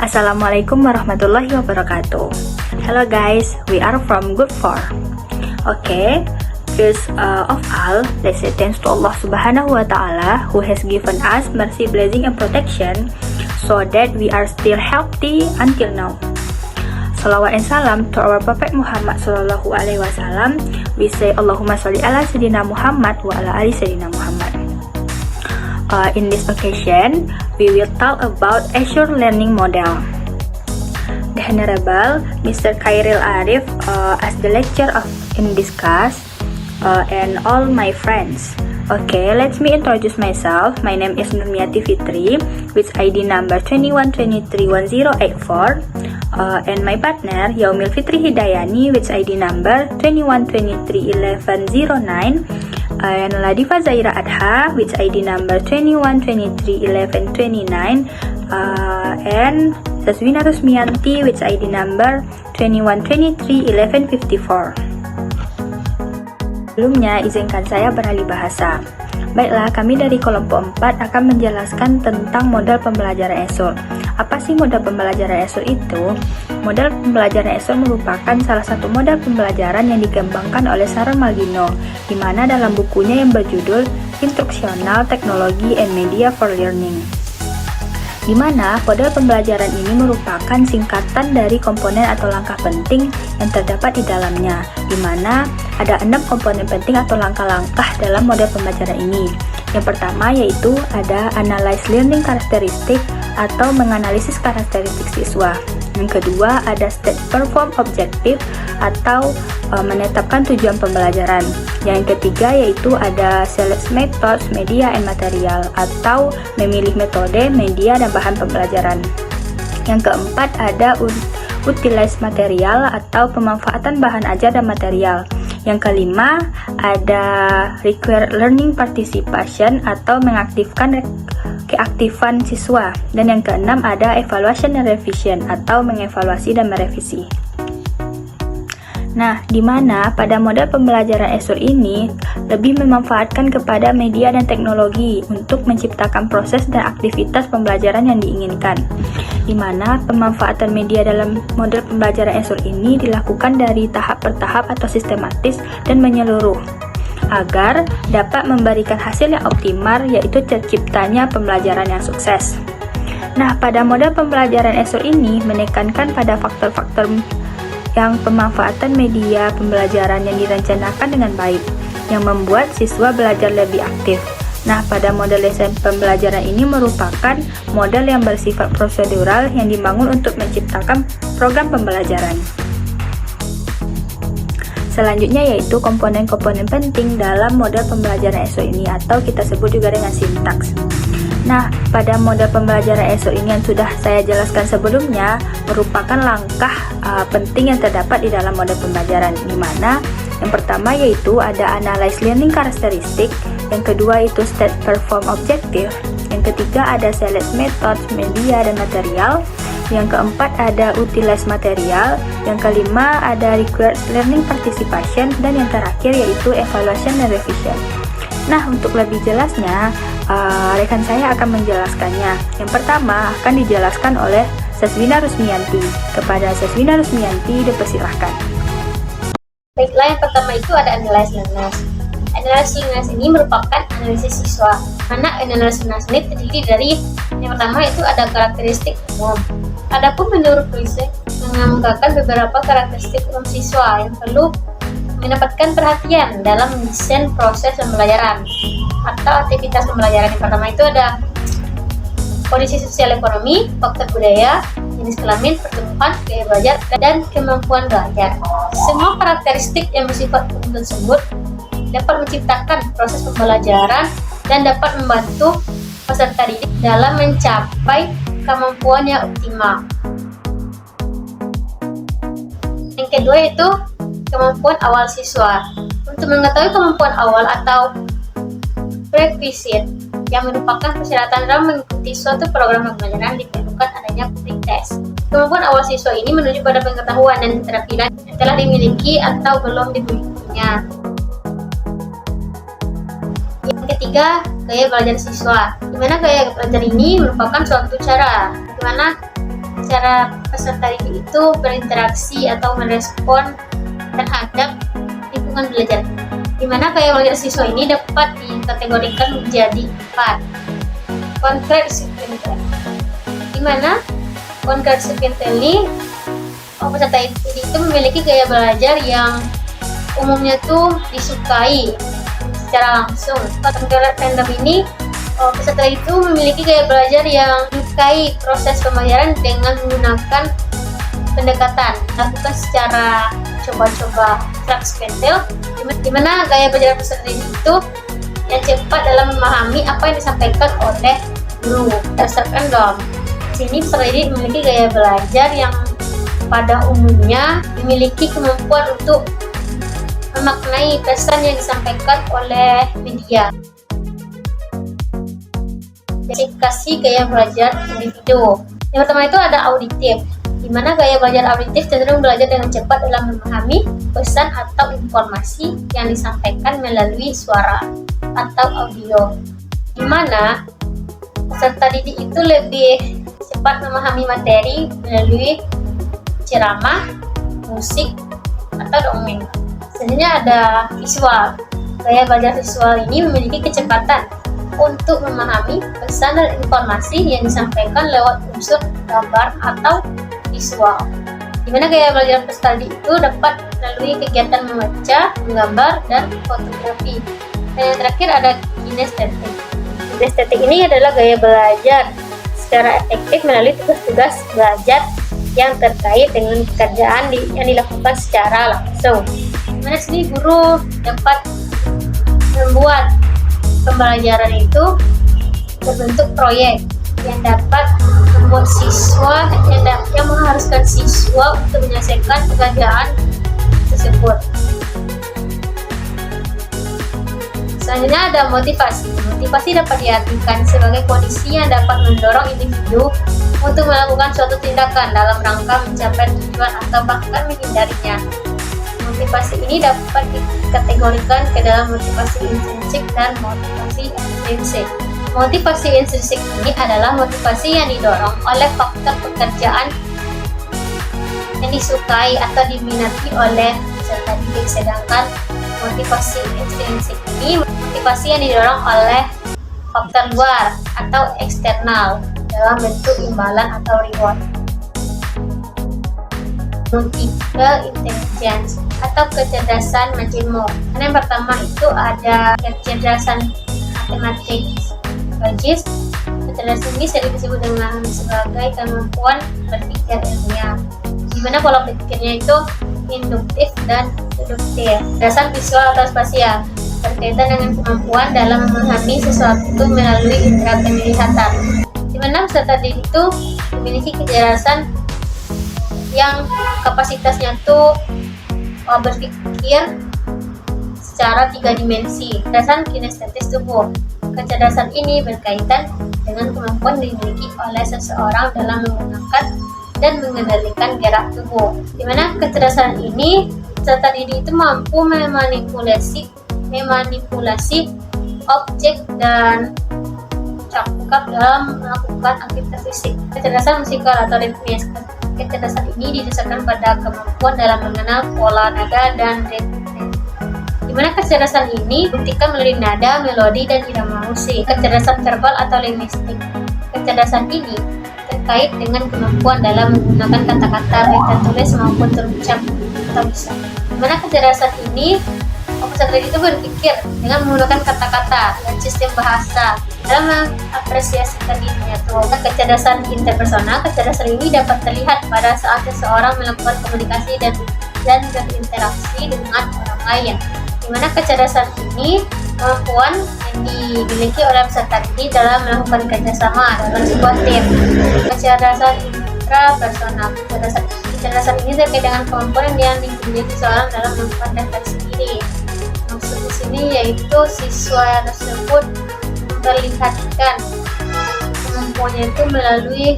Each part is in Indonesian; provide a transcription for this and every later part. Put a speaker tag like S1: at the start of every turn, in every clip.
S1: Assalamualaikum warahmatullahi wabarakatuh. Hello guys, we are from Group 4. Okay, first of all, let's say thanks to Allah Subhanahu wa Ta'ala who has given us mercy, blessing, and protection so that we are still healthy until now. Salawat and salam to our Prophet Muhammad Sallallahu Alaihi Wasallam. We say Allahumma salli ala Sayyidina Muhammad wa ala ali Sayyidina Muhammad. In this occasion, we will talk about Azure Learning Model. The Honorable Mr. Khairil Arif as the lecturer in this class and all my friends. Okay, let me introduce myself. My name is Nurmiati Fitri with ID number 21231084 and my partner Yaumil Fitri Hidayani with ID number 21231109 and Ladifa Zaira Adha with ID number 21231129 and Saswina Rusmianti with ID number 21231154. Sebelumnya, izinkan saya beralih bahasa. Baiklah, kami dari kelompok 4 akan menjelaskan tentang model pembelajaran Azure. Apa sih model pembelajaran Azure itu? Model pembelajaran Azure merupakan salah satu model pembelajaran yang dikembangkan oleh Sharon Malgino, di mana dalam bukunya yang berjudul Instructional Technology and Media for Learning, di mana model pembelajaran ini merupakan singkatan dari komponen atau langkah penting yang terdapat di dalamnya, di mana ada 6 komponen penting atau langkah-langkah dalam model pembelajaran ini. Yang pertama yaitu ada Analyze Learning Characteristic atau menganalisis karakteristik siswa. Yang kedua ada State Perform Objective atau menetapkan tujuan pembelajaran. Yang ketiga yaitu ada Select Methods, Media, and Material atau memilih metode, media, dan bahan pembelajaran. Yang keempat ada Utilize Material atau pemanfaatan bahan ajar dan material. Yang kelima ada Require Learning Participation atau mengaktifkan keaktifan siswa. Dan yang keenam ada Evaluation and Revision atau mengevaluasi dan merevisi. Nah, di mana pada model pembelajaran Azure ini lebih memanfaatkan kepada media dan teknologi untuk menciptakan proses dan aktivitas pembelajaran yang diinginkan. Di mana pemanfaatan media dalam model pembelajaran Azure ini dilakukan dari tahap per tahap atau sistematis dan menyeluruh agar dapat memberikan hasil yang optimal, yaitu terciptanya pembelajaran yang sukses. Nah, pada model pembelajaran Azure ini menekankan pada faktor-faktor yang pemanfaatan media pembelajaran yang direncanakan dengan baik, yang membuat siswa belajar lebih aktif. Nah, pada model desain pembelajaran ini merupakan model yang bersifat prosedural yang dibangun untuk menciptakan program pembelajaran. Selanjutnya yaitu komponen-komponen penting dalam model pembelajaran Azure ini atau kita sebut juga dengan sintaks. Nah, pada model pembelajaran Azure ini yang sudah saya jelaskan sebelumnya merupakan langkah penting yang terdapat di dalam model pembelajaran, di mana yang pertama yaitu ada Analyze Learning Characteristic, yang kedua itu State Perform Objective, yang ketiga ada Select Methods, Media, dan Material, yang keempat ada Utilize Material, yang kelima ada Require Learning Participation, dan yang terakhir yaitu Evaluation dan Revision. Nah, untuk lebih jelasnya, rekan saya akan menjelaskannya. Yang pertama akan dijelaskan oleh Saswina Rusmianti. Kepada Saswina Rusmianti, dipersilahkan.
S2: Baiklah, yang pertama itu ada Analyze Learners. Analyze Learners ini merupakan analisis siswa. Mana Analyze Learners ini terdiri dari yang pertama itu ada karakteristik umum. Adapun menurut riset mengemukakan beberapa karakteristik umum siswa yang perlu mendapatkan perhatian dalam mendesain proses pembelajaran atau aktivitas pembelajaran. Yang pertama itu ada kondisi sosial ekonomi, faktor budaya, jenis kelamin, pertumbuhan, gaya belajar, dan kemampuan belajar. Semua karakteristik yang bersifat umum tersebut dapat menciptakan proses pembelajaran dan dapat membantu peserta didik dalam mencapai kemampuan yang optimal. Yang kedua yaitu kemampuan awal siswa. Untuk mengetahui kemampuan awal atau prerequisite yang merupakan persyaratan dalam mengikuti suatu program pembelajaran diperlukan adanya pretest. Kemampuan awal siswa ini menuju pada pengetahuan dan keterampilan yang telah dimiliki atau belum dimilikinya. Yang ketiga, gaya belajar siswa. Di mana gaya belajar ini merupakan suatu cara di mana cara peserta didik itu berinteraksi atau merespon terhadap lingkungan belajar, di mana gaya belajar siswa ini dapat dikategorikan menjadi 4. Concrete recipient, di mana concrete recipient ini peserta didik itu memiliki gaya belajar yang umumnya tuh disukai secara langsung. Concrete random ini peserta itu memiliki gaya belajar yang menyukai proses pembelajaran dengan menggunakan pendekatan lakukan secara coba-coba eksperimental, di mana gaya belajar peserta itu yang cepat dalam memahami apa yang disampaikan oleh guru. Berdasarkan DOM, sini peserta didik memiliki gaya belajar yang pada umumnya memiliki kemampuan untuk memaknai pesan yang disampaikan oleh media. Klasifikasi gaya belajar individu. Yang pertama itu ada auditif, di mana gaya belajar auditif cenderung belajar dengan cepat dalam memahami pesan atau informasi yang disampaikan melalui suara atau audio, di mana peserta didik itu lebih cepat memahami materi melalui ceramah, musik, atau dongeng. Selanjutnya ada visual. Gaya belajar visual ini memiliki kecepatan untuk memahami pesan dan informasi yang disampaikan lewat unsur gambar atau visual, di mana gaya belajar peserta didik itu dapat melalui kegiatan membaca, menggambar, dan fotografi. Dan yang terakhir ada kinestetik. Kinestetik ini adalah gaya belajar secara efektif melalui tugas-tugas belajar yang terkait dengan pekerjaan yang dilakukan secara langsung. Di mana sini guru dapat membuat pembelajaran itu berbentuk proyek yang dapat membuat siswa yang mengharuskan siswa untuk menyelesaikan pekerjaan tersebut. Selanjutnya ada motivasi. Motivasi dapat diartikan sebagai kondisi yang dapat mendorong individu untuk melakukan suatu tindakan dalam rangka mencapai tujuan atau bahkan menghindarinya. Motivasi ini dapat dikategorikan ke dalam motivasi intrinsik dan motivasi ekstrinsik. Motivasi intrinsik ini adalah motivasi yang didorong oleh faktor pekerjaan yang disukai atau diminati oleh peserta didik, sedangkan motivasi ekstrinsik ini motivasi yang didorong oleh faktor luar atau eksternal dalam bentuk imbalan atau reward. Multiple intelligence atau kecerdasan majemuk. Yang pertama itu ada kecerdasan matematik logis. Kecerdasan ini sering disebut dengan sebagai kemampuan berpikir ilmiah, di mana pola pikirnya itu induktif dan deduktif. Kecerdasan visual atau spasial berkaitan dengan kemampuan dalam memahami sesuatu melalui indera penglihatan, di mana peserta didik itu memiliki kecerdasan yang kapasitasnya tuh berpikir secara 3 dimensi. Kecerdasan kinestetis tubuh. Kecerdasan ini berkaitan dengan kemampuan dimiliki oleh seseorang dalam menggunakan dan mengendalikan gerak tubuh. Di mana kecerdasan ini peserta didik itu mampu memanipulasi objek dan cakap dalam melakukan aktivitas fisik. Kecerdasan musikal atau ritmis. Kecerdasan ini didasarkan pada kemampuan dalam mengenal pola nada dan ritme, di mana kecerdasan ini dibuktikan melalui nada, melodi, dan irama musik. Kecerdasan verbal atau linguistik. Kecerdasan ini terkait dengan kemampuan dalam menggunakan kata-kata baik tertulis maupun terucap atau lisan. Di mana kecerdasan ini peserta itu berpikir dengan menggunakan kata-kata dan sistem bahasa dalam mengapresiasikan dirinya. Kecerdasan interpersonal. Kecerdasan ini dapat terlihat pada saat seseorang melakukan komunikasi dan berinteraksi dengan orang lain, di mana kecerdasan ini kemampuan yang dimiliki oleh peserta didik dalam melakukan kerjasama dalam sebuah tim. Kecerdasan intrapersonal. Kecerdasan ini terkait dengan kemampuan yang dimiliki seseorang dalam melakukan refleksi diri. Maksud di sini yaitu siswa tersebut memperlihatkan kemampuannya itu melalui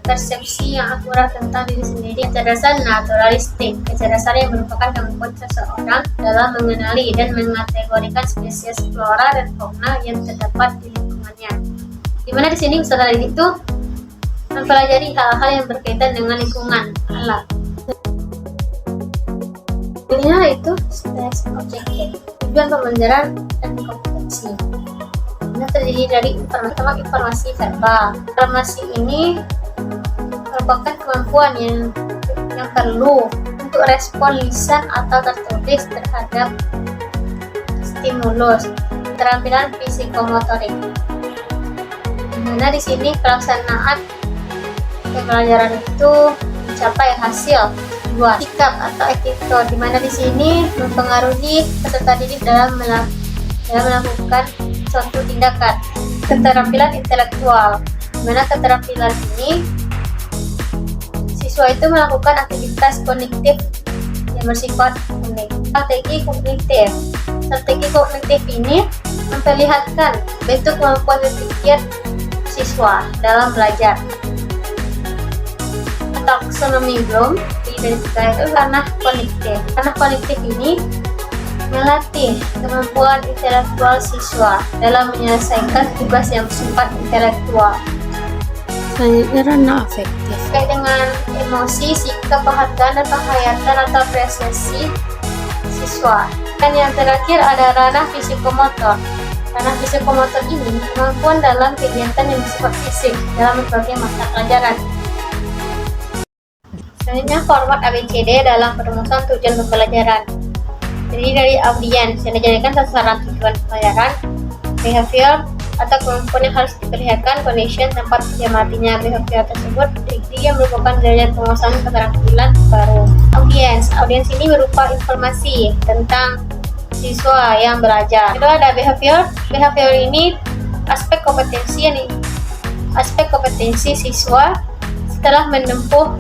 S2: persepsi yang akurat tentang diri sendiri. Kecerdasan naturalistik. Kecerdasan yang merupakan kemampuan seseorang dalam mengenali dan mengategorikan spesies flora dan fauna yang terdapat di lingkungannya. Dimana di sini peserta didik itu mempelajari hal-hal yang berkaitan dengan lingkungan alam. Ini itu stres objektif, tujuan pembelajaran dan kompetensi. Ini terdiri dari informasi verbal. Informasi ini merupakan kemampuan yang perlu untuk respon lisan atau tertulis terhadap stimulus. Keterampilan psikomotorik, dimana di sini pelaksanaan pembelajaran itu mencapai hasil dua sikap atau attitude, di mana di sini mempengaruhi peserta didik dalam melakukan suatu tindakan. Keterampilan intelektual, di mana keterampilan ini siswa itu melakukan aktivitas kognitif yang bersifat unik. Strategi kognitif ini memperlihatkan bentuk kemampuan berpikir siswa dalam belajar. Taksonomi Bloom diidentifikasi itu ranah kognitif. Ranah kognitif ini melatih kemampuan intelektual siswa dalam menyelesaikan tugas yang bersifat intelektual.
S3: Selanjutnya ranah afektif.
S2: Terkait dengan emosi, sikap, perhatian, dan penghayatan atau apresiasi siswa. Dan yang terakhir ada ranah psikomotor. Ranah psikomotor ini kemampuan dalam kegiatan yang bersifat fisik dalam berbagai mata pelajaran. Selanjutnya format ABCD dalam perumusan tujuan pembelajaran. Terdiri dari audiens yang dijadikan sasaran tujuan pembelajaran, behavior atau kemampuan yang harus diperlihatkan, condition tempat matinya behavior tersebut, degree yang merupakan derajat penguasaan keterampilan baru. Audiens ini berupa informasi tentang siswa yang belajar. Kedua ada behavior. Behavior ini aspek kompetensi siswa setelah menempuh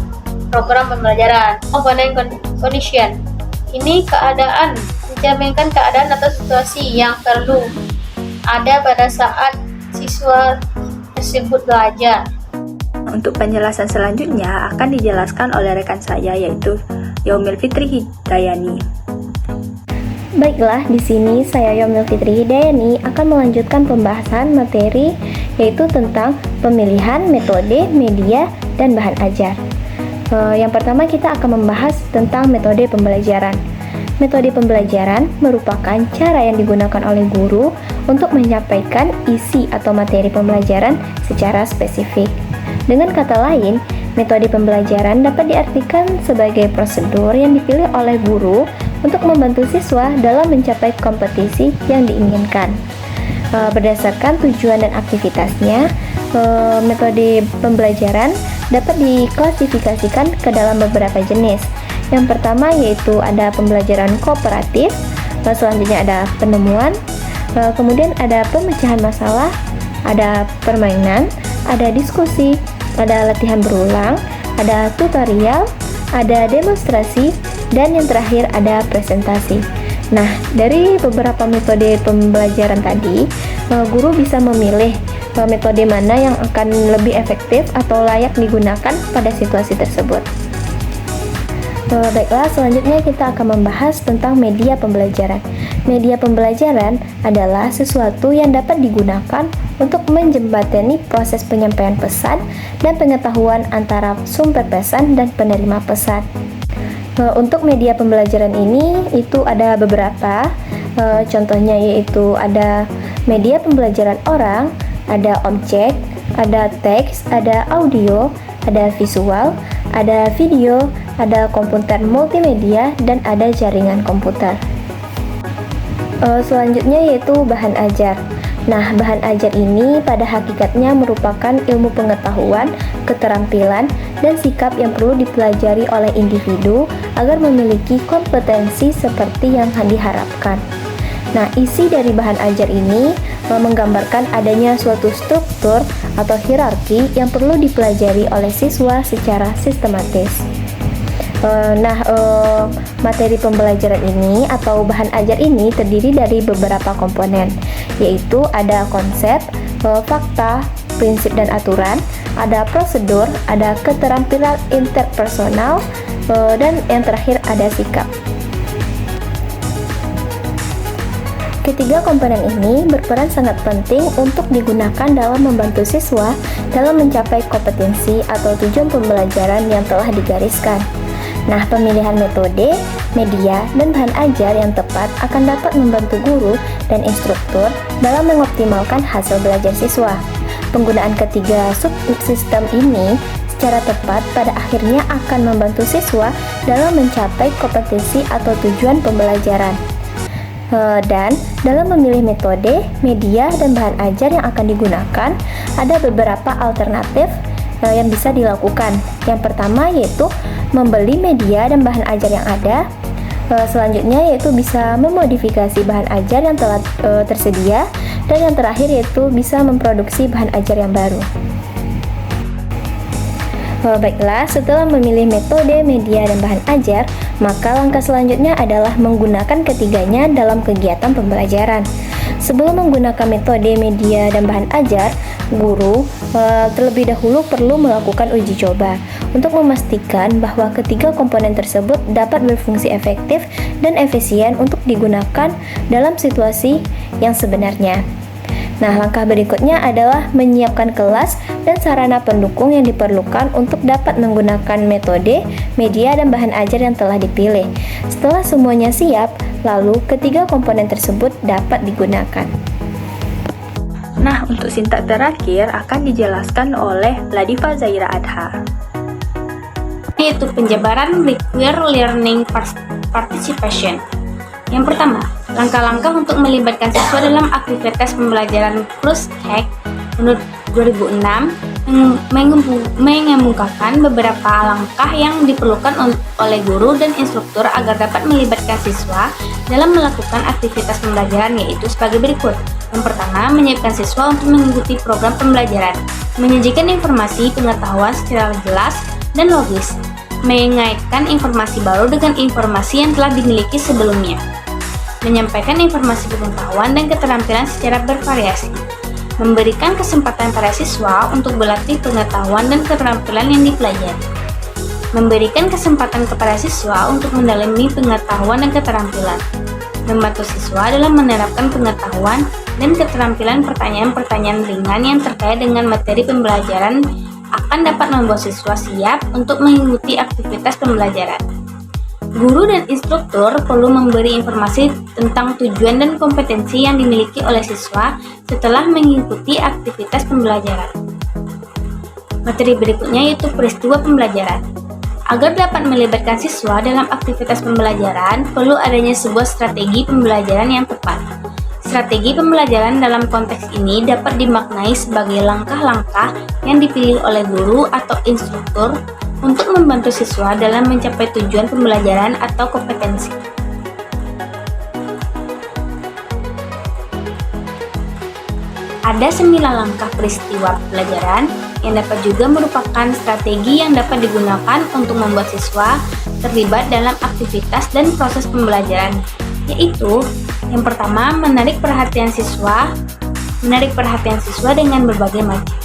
S2: program pembelajaran. Komponen condition ini keadaan, mencerminkan keadaan atau situasi yang perlu ada pada saat siswa tersebut belajar.
S1: Untuk penjelasan selanjutnya akan dijelaskan oleh rekan saya, yaitu Yaumil Fitri Hidayani.
S4: Baiklah, di sini saya Yaumil Fitri Hidayani akan melanjutkan pembahasan materi, yaitu tentang pemilihan metode, media, dan bahan ajar. Yang pertama kita akan membahas tentang metode pembelajaran. Metode pembelajaran merupakan cara yang digunakan oleh guru untuk menyampaikan isi atau materi pembelajaran secara spesifik. Dengan kata lain, metode pembelajaran dapat diartikan sebagai prosedur yang dipilih oleh guru untuk membantu siswa dalam mencapai kompetisi yang diinginkan. Berdasarkan tujuan dan aktivitasnya, metode pembelajaran dapat diklasifikasikan ke dalam beberapa jenis. Yang pertama yaitu ada pembelajaran kooperatif, selanjutnya ada penemuan, kemudian ada pemecahan masalah, ada permainan, ada diskusi, ada latihan berulang, ada tutorial, ada demonstrasi, dan yang terakhir ada presentasi. Nah, dari beberapa metode pembelajaran tadi, guru bisa memilih metode mana yang akan lebih efektif atau layak digunakan pada situasi tersebut. Baiklah, selanjutnya kita akan membahas tentang media pembelajaran. Media pembelajaran adalah sesuatu yang dapat digunakan untuk menjembatani proses penyampaian pesan dan pengetahuan antara sumber pesan dan penerima pesan. Untuk media pembelajaran ini itu ada beberapa, contohnya yaitu ada media pembelajaran orang, ada objek, ada teks, ada audio, ada visual, ada video, ada komputer multimedia, dan ada jaringan komputer. Selanjutnya yaitu bahan ajar. Nah, bahan ajar ini pada hakikatnya merupakan ilmu pengetahuan, keterampilan, dan sikap yang perlu dipelajari oleh individu agar memiliki kompetensi seperti yang diharapkan. Nah, isi dari bahan ajar ini menggambarkan adanya suatu struktur atau hierarki yang perlu dipelajari oleh siswa secara sistematis. Materi pembelajaran ini atau bahan ajar ini terdiri dari beberapa komponen, yaitu ada konsep, fakta, prinsip dan aturan, ada prosedur, ada keterampilan interpersonal, dan yang terakhir ada sikap. Ketiga komponen ini berperan sangat penting untuk digunakan dalam membantu siswa dalam mencapai kompetensi atau tujuan pembelajaran yang telah digariskan. Nah, pemilihan metode, media, dan bahan ajar yang tepat akan dapat membantu guru dan instruktur dalam mengoptimalkan hasil belajar siswa. Penggunaan ketiga subsistem ini secara tepat pada akhirnya akan membantu siswa dalam mencapai kompetensi atau tujuan pembelajaran. Dan dalam memilih metode, media, dan bahan ajar yang akan digunakan, ada beberapa alternatif yang bisa dilakukan. Yang pertama yaitu membeli media dan bahan ajar yang ada. Selanjutnya yaitu bisa memodifikasi bahan ajar yang telah tersedia. Dan yang terakhir yaitu bisa memproduksi bahan ajar yang baru. Baiklah, setelah memilih metode, media, dan bahan ajar, maka langkah selanjutnya adalah menggunakan ketiganya dalam kegiatan pembelajaran. Sebelum menggunakan metode, media, dan bahan ajar, guru terlebih dahulu perlu melakukan uji coba untuk memastikan bahwa ketiga komponen tersebut dapat berfungsi efektif dan efisien untuk digunakan dalam situasi yang sebenarnya. Nah, langkah berikutnya adalah menyiapkan kelas dan sarana pendukung yang diperlukan untuk dapat menggunakan metode, media, dan bahan ajar yang telah dipilih. Setelah semuanya siap, lalu ketiga komponen tersebut dapat digunakan.
S1: Nah, untuk sintak terakhir akan dijelaskan oleh Ladifa Zaira Adha.
S2: Yaitu penjabaran require learning participation. Yang pertama, langkah-langkah untuk melibatkan siswa dalam aktivitas pembelajaran Plus-Hack menurut 2006 mengemukakan beberapa langkah yang diperlukan oleh guru dan instruktur agar dapat melibatkan siswa dalam melakukan aktivitas pembelajaran, yaitu sebagai berikut. Yang pertama, menyiapkan siswa untuk mengikuti program pembelajaran, menyajikan informasi pengetahuan secara jelas dan logis, mengaitkan informasi baru dengan informasi yang telah dimiliki sebelumnya, menyampaikan informasi pengetahuan dan keterampilan secara bervariasi, memberikan kesempatan para siswa untuk berlatih pengetahuan dan keterampilan yang dipelajari, memberikan kesempatan kepada siswa untuk mendalami pengetahuan dan keterampilan, membantu siswa dalam menerapkan pengetahuan dan keterampilan pertanyaan-pertanyaan ringan yang terkait dengan materi pembelajaran akan dapat membuat siswa siap untuk mengikuti aktivitas pembelajaran. Guru dan instruktur perlu memberi informasi tentang tujuan dan kompetensi yang dimiliki oleh siswa setelah mengikuti aktivitas pembelajaran. Materi berikutnya yaitu peristiwa pembelajaran. Agar dapat melibatkan siswa dalam aktivitas pembelajaran, perlu adanya sebuah strategi pembelajaran yang tepat. Strategi pembelajaran dalam konteks ini dapat dimaknai sebagai langkah-langkah yang dipilih oleh guru atau instruktur untuk membantu siswa dalam mencapai tujuan pembelajaran atau kompetensi. Ada 9 langkah peristiwa pembelajaran yang dapat juga merupakan strategi yang dapat digunakan untuk membuat siswa terlibat dalam aktivitas dan proses pembelajaran, yaitu yang pertama, menarik perhatian siswa dengan berbagai macam,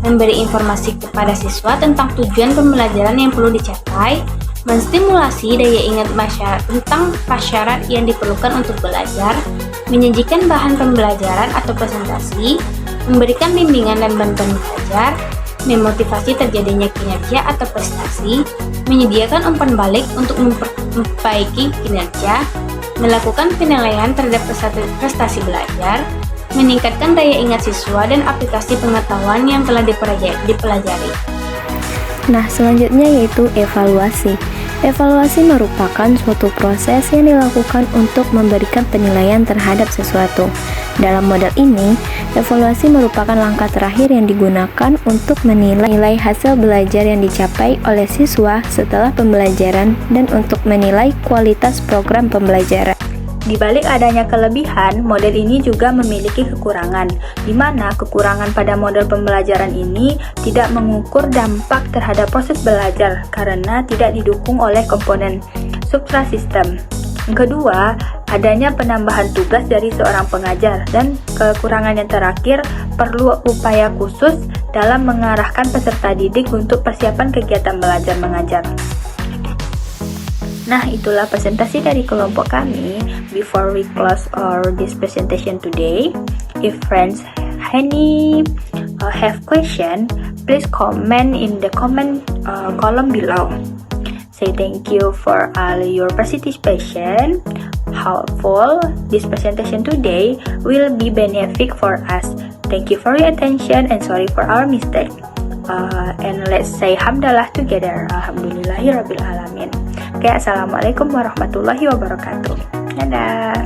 S2: memberi informasi kepada siswa tentang tujuan pembelajaran yang perlu dicapai, menstimulasi daya ingat tentang prasyarat yang diperlukan untuk belajar, menyajikan bahan pembelajaran atau presentasi, memberikan bimbingan dan bantuan belajar, memotivasi terjadinya kinerja atau prestasi, menyediakan umpan balik untuk memperbaiki kinerja, melakukan penilaian terhadap prestasi belajar, meningkatkan daya ingat siswa dan aplikasi pengetahuan yang telah dipelajari.
S4: Nah, selanjutnya yaitu evaluasi. Evaluasi merupakan suatu proses yang dilakukan untuk memberikan penilaian terhadap sesuatu. Dalam model ini, evaluasi merupakan langkah terakhir yang digunakan untuk menilai hasil belajar yang dicapai oleh siswa setelah pembelajaran dan untuk menilai kualitas program pembelajaran.
S1: Di balik adanya kelebihan, model ini juga memiliki kekurangan, di mana kekurangan pada model pembelajaran ini tidak mengukur dampak terhadap proses belajar karena tidak didukung oleh komponen subsistem. Yang kedua, adanya penambahan tugas dari seorang pengajar, dan kekurangan yang terakhir perlu upaya khusus dalam mengarahkan peserta didik untuk persiapan kegiatan belajar mengajar. Nah, itulah presentasi dari kelompok kami. Before we close this presentation today, if friends have question, please comment in the comment column below. Say thank you for all your participation. Hopeful this presentation today will be benefic for us. Thank you for your attention and sorry for our mistake. And let's say hamdalah together. Alhamdulillahirabbil alamin. Oke, assalamualaikum warahmatullahi wabarakatuh. Dadah.